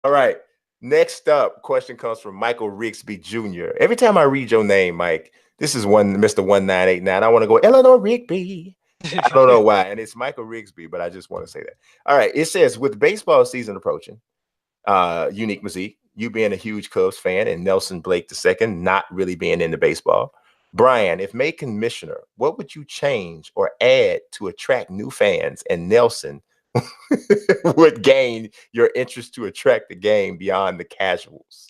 All right. Next up, question comes from Michael Rigsby Jr. Every time I read your name, Mike, this is one Mr. 1989. I want to go Eleanor Rigby. I don't know why. And it's Michael Rigsby, but I just want to say that. All right. It says, with baseball season approaching, UniqueMazique, you being a huge Cubs fan, and Nelson Blake II not really being into baseball. Brian, if made commissioner, what would you change or add to attract new fans? And Nelson would gain your interest to attract the game beyond the casuals.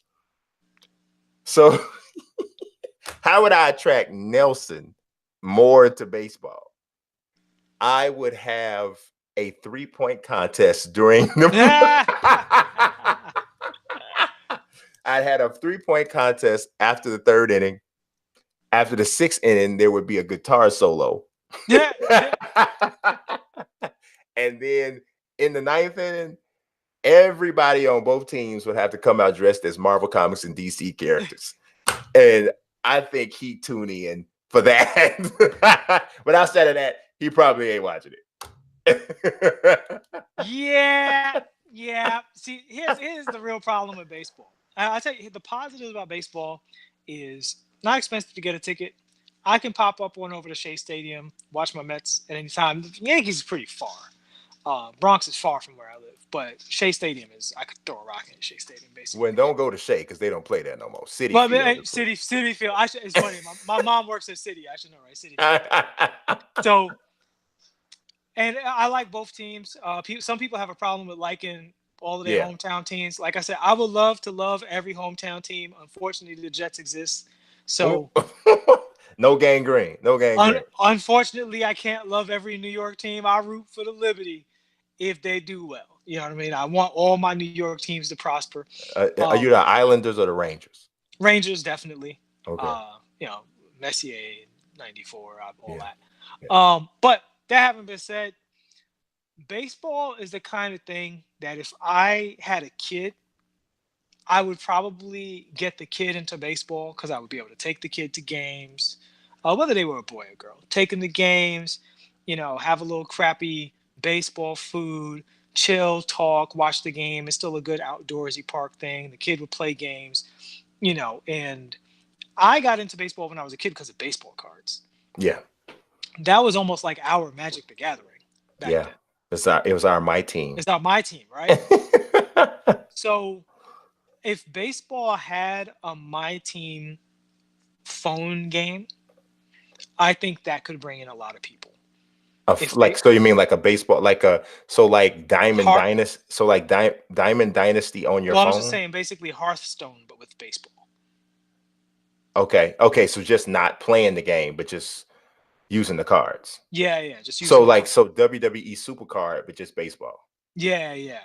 So, how would I attract Nelson more into baseball? I would have a 3-point contest during the. I had a 3-point contest after the 3rd inning. After the 6th inning, there would be a guitar solo. Yeah. And then in the 9th inning, everybody on both teams would have to come out dressed as Marvel Comics and DC characters. And I think he'd tune in for that. But outside of that, he probably ain't watching it. Yeah. See, here's the real problem with baseball. I tell you, the positives about baseball is not expensive to get a ticket. I can pop up one over to Shea Stadium, watch my Mets at any time. The Yankees is pretty far. Bronx is far from where I live, but Shea Stadium is, I could throw a rock in Shea Stadium, basically. Well, don't go to Shea because they don't play that no more. City Field. City Field. It's funny. My mom works at City. I should know, right? City Field. So, and I like both teams. Some people have a problem with liking all of their hometown teams. Like I said, I would love to love every hometown team. Unfortunately, the Jets exist. So no gangrene. Unfortunately, I can't love every New York team. I root for the Liberty if they do well. You know what I mean? I want all my New York teams to prosper. Are you the Islanders or the Rangers? Rangers, definitely. Okay. Messier, 94, all that. Yeah. But that having been said, baseball is the kind of thing that if I had a kid, I would probably get the kid into baseball because I would be able to take the kid to games, whether they were a boy or girl. Take them to games, have a little crappy baseball food, chill, talk, watch the game. It's still a good outdoorsy park thing. The kid would play games, and I got into baseball when I was a kid because of baseball cards. Yeah. That was almost like our Magic the Gathering back then. It was our My Team. It's not my team, right? So if baseball had a My Team phone game, I think that could bring in a lot of people. So you mean like a baseball, Diamond Dynasty, Diamond Dynasty on your phone? I was just saying basically Hearthstone, but with baseball. Okay. So just not playing the game, but just using the cards. Yeah. Just using WWE Supercard, but just baseball. Yeah.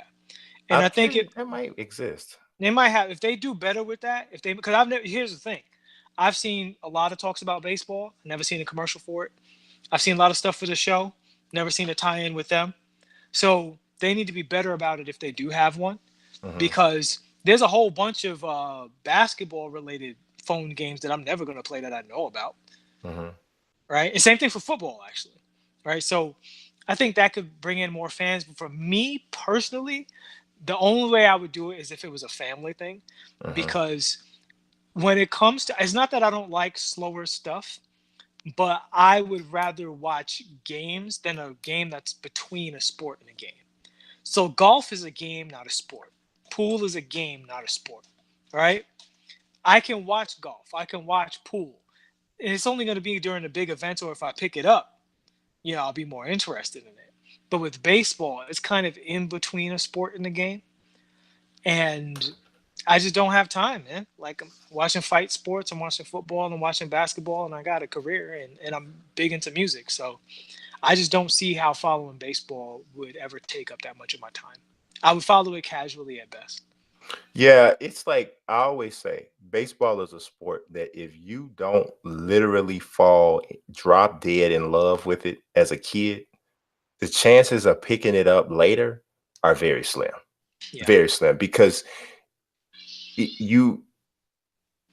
And I think that might exist. They might have, if they do better with that, because here's the thing. I've seen a lot of talks about baseball, never seen a commercial for it. I've seen a lot of stuff for the show, never seen a tie-in with them. So they need to be better about it if they do have one, because there's a whole bunch of basketball-related phone games that I'm never going to play that I know about. Right? And same thing for football, actually. Right? So I think that could bring in more fans. But for me personally, the only way I would do it is if it was a family thing, because when it comes to, it's not that I don't like slower stuff, but I would rather watch games than a game that's between a sport and a game. So golf is a game, not a sport. Pool is a game, not a sport. Right? I can watch golf. I can watch pool. And it's only going to be during the big events, or if I pick it up, I'll be more interested in it. But with baseball, it's kind of in between a sport and a game. And I just don't have time, man. Like, I'm watching fight sports, I'm watching football, and I'm watching basketball, and I got a career, and I'm big into music. So I just don't see how following baseball would ever take up that much of my time. I would follow it casually at best. Yeah, it's like I always say, baseball is a sport that if you don't literally drop dead in love with it as a kid, the chances of picking it up later are very slim. Yeah. Very slim, because it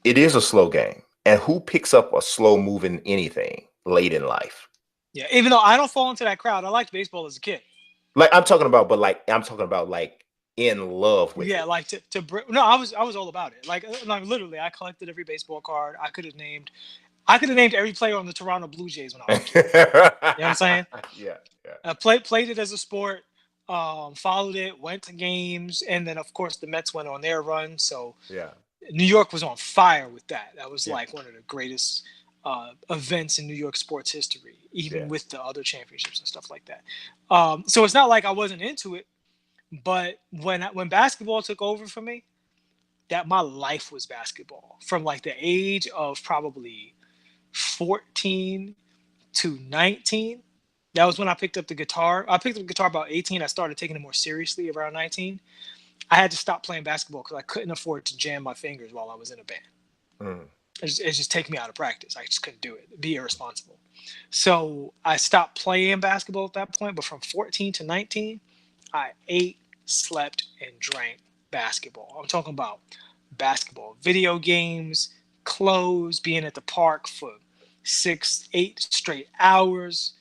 is a slow game. And who picks up a slow moving anything late in life? Yeah, even though I don't fall into that crowd. I liked baseball as a kid. I'm talking about in love with Yeah, it. like to bring. No, I was all about it. Like literally, I collected every baseball card. I could have named every player on the Toronto Blue Jays when I was a kid. You know what I'm saying? Yeah, yeah, I played it as a sport. Followed it, went to games, and then of course the Mets went on their run. So yeah, New York was on fire with that. That was yeah, like one of the greatest events in New York sports history, even yeah. with the other championships and stuff like that. So it's not like I wasn't into it, but when basketball took over for me, that my life was basketball from like the age of probably 14 to 19. That was when I picked up the guitar. I picked up the guitar about 18. I started taking it more seriously around 19. I had to stop playing basketball because I couldn't afford to jam my fingers while I was in a band. Mm. It just take me out of practice. I just couldn't do it. It'd be irresponsible. So I stopped playing basketball at that point. But from 14 to 19, I ate, slept, and drank basketball. I'm talking about basketball, video games, clothes, being at the park for 6, 8 straight hours.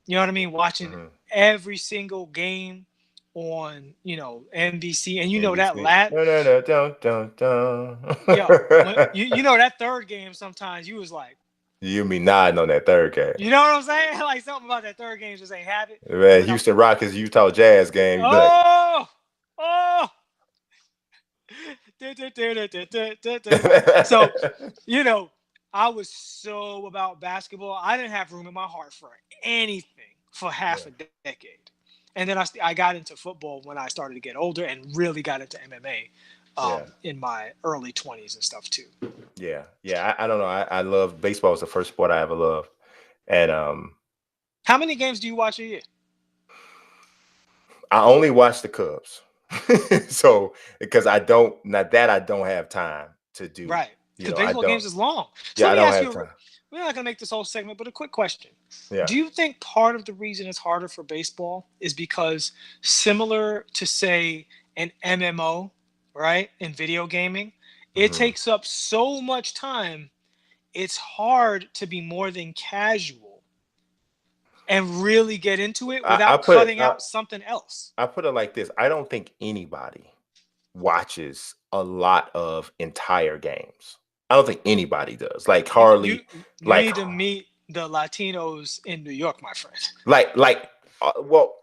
You know what I mean? Watching Hmm. every single game on, NBC. And that NBC. lat No, no, no, don't. yo, when that third game sometimes you was like, You be nodding on that third game. you know what I'm saying? Like something about that third game just ain't have it. Man, But Houston Rockets, Utah Jazz game. You be like, oh, oh. So, I was so about basketball. I didn't have room in my heart for anything for half yeah, a decade. And then I got into football when I started to get older and really got into MMA yeah, in my early 20s and stuff too. yeah, yeah. I don't know. I love baseball. Was the first sport I ever loved, and How many games do you watch a year? I only watch the Cubs. So because I don't have time to do. Right. You Because know, I baseball don't. games is long. So Yeah, let I me don't ask have you, time. we're not going to make this whole segment, but a quick question. Yeah. Do you think part of the reason it's harder for baseball is because similar to, say, an MMO, right, in video gaming, it Hmm. takes up so much time, it's hard to be more than casual and really get into it I without put it. cutting out something else? I put it like this. I don't think anybody watches a lot of entire games. I don't think anybody does. Like You, you, hardly, you like need to meet the Latinos in New York, my friend. like well,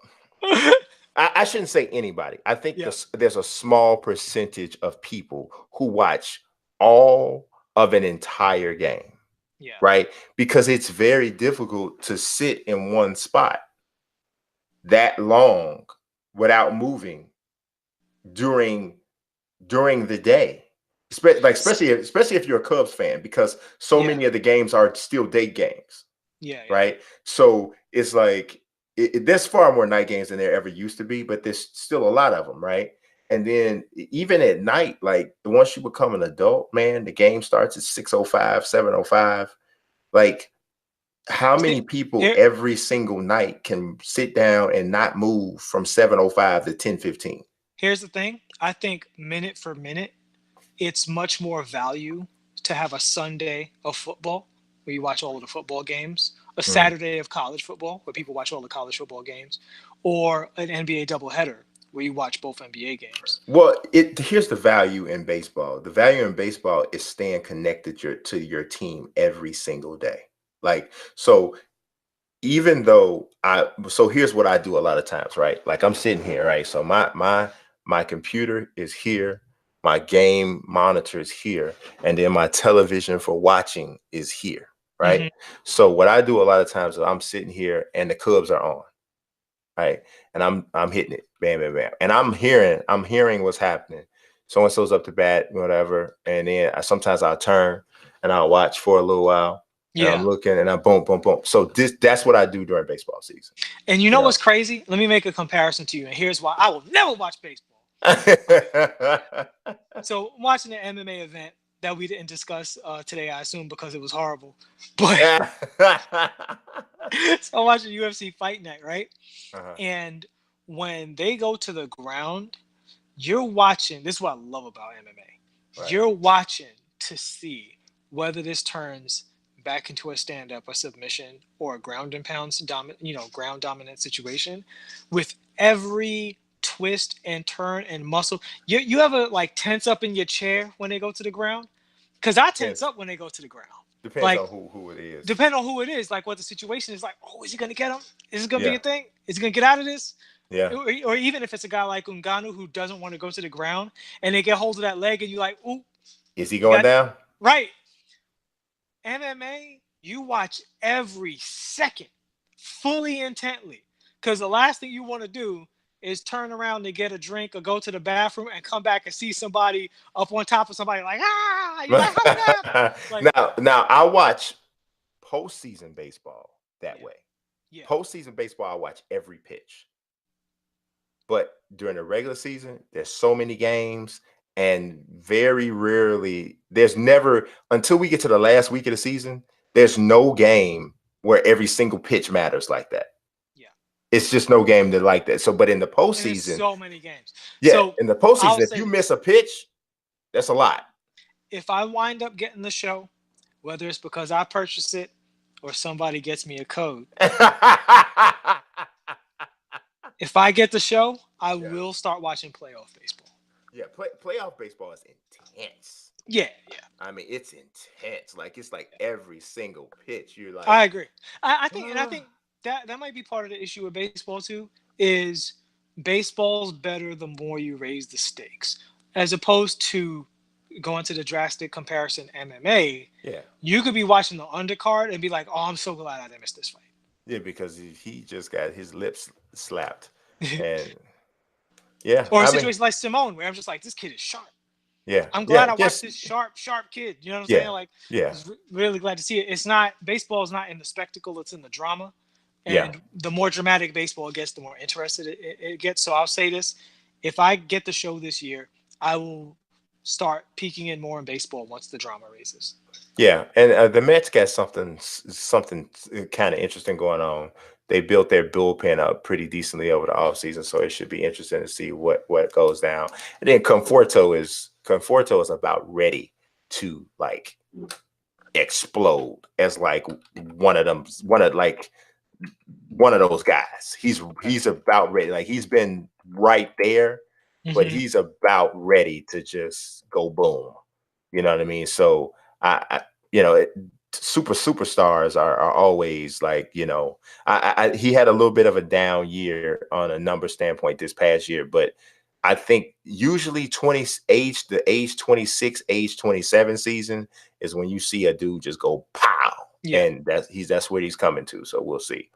I shouldn't say anybody. I think Yeah. there's a small percentage of people who watch all of an entire game, Yeah. right? Because it's very difficult to sit in one spot that long without moving during the day. Especially if you're a Cubs fan, because so Yeah. many of the games are still day games, Yeah. Yeah. right? So it's like there's far more night games than there ever used to be, but there's still a lot of them, right? And then even at night, like once you become an adult, man, the game starts at 6:05, 7:05. Like, how many See, people here, every single night can sit down and not move from 7:05 to 10:15? here's the thing. I think minute for minute, it's much more value to have a Sunday of football where you watch all of the football games, a Mm. Saturday of college football where people watch all the college football games, or an NBA doubleheader where you watch both NBA games. Well, here's the value in baseball. The value in baseball is staying connected to your team every single day. Like, so even though so here's what I do a lot of times, right? Like I'm sitting here, right? So my computer is here, my game monitor is here, and then my television for watching is here, right? Mm-hmm. So what I do a lot of times is I'm sitting here and the Cubs are on, right? And I'm hitting it, bam, bam, bam, and I'm hearing what's happening. So and so's up to bat, whatever, and then sometimes I'll turn and I'll watch for a little while, and I'm Yeah. looking and I boom, boom, boom. So that's what I do during baseball season. And you You know know. what's crazy? Let me make a comparison to you. And here's why I will never watch baseball. So I'm watching the MMA event that we didn't discuss today, I assume, because it was horrible. But so I'm watching UFC Fight Night, right? Uh-huh. And when they go to the ground, you're watching. This is what I love about MMA. Right. You're watching to see whether this turns back into a stand-up, a submission, or a ground and pound ground dominant situation with every twist and turn and muscle. You ever like tense up in your chair when they go to the ground? Because I tense up when they go to the ground. Depends Like, on who it is. depending on who it is, like what the situation is. Like, oh, is he gonna get him? Is this gonna be Yeah. a thing? Is he gonna get out of this? Yeah. Or even if it's a guy like Ngannou who doesn't want to go to the ground and they get hold of that leg and you're like, ooh, Is he going down? right. MMA, you watch every second fully intently. Because the last thing you want to do is turn around to get a drink or go to the bathroom and come back and see somebody up on top of somebody like, ah, you're like, oh, like, now I watch postseason baseball that way. Yeah. Postseason baseball, I watch every pitch. But during the regular season, there's so many games, and very rarely, there's never, until we get to the last week of the season, there's no game where every single pitch matters like that. Yeah. It's just no game that like that. So, but in the postseason, so many games. Yeah, so in the postseason, if you miss a pitch, that's a lot. If I wind up getting the show, whether it's because I purchased it or somebody gets me a code, if I get the show, I will start watching playoff baseball. Yeah, playoff baseball is intense. Yeah. I mean, it's intense. Like, it's like every single pitch. You're like, I agree. I think that might be part of the issue with baseball too. Is baseball's better the more you raise the stakes, as opposed to going to the drastic comparison MMA. Yeah, you could be watching the undercard and be like, "Oh, I'm so glad I didn't miss this fight." Yeah, because he just got his lips slapped, and yeah, or a situation like Simone, where I'm just like, "This kid is sharp." Yeah, I'm glad I watched this sharp kid. You know what I'm saying? Like, really glad to see it. It's not, baseball is not in the spectacle; it's in the drama. And the more dramatic baseball gets, the more interested it gets. So I'll say this: if I get the show this year, I will start peeking in more in baseball once the drama raises. Yeah, and the Mets got something kind of interesting going on. They built their bullpen up pretty decently over the offseason, so it should be interesting to see what goes down. And then Conforto is about ready to like explode as like one of those guys. He's about ready. Like, he's been right there, but he's about ready to just go boom. You know what I mean? So superstars are always like, he had a little bit of a down year on a number standpoint this past year, but I think usually the age 26, age 27 season is when you see a dude just go pow. Yeah. And that's where he's coming to. So we'll see.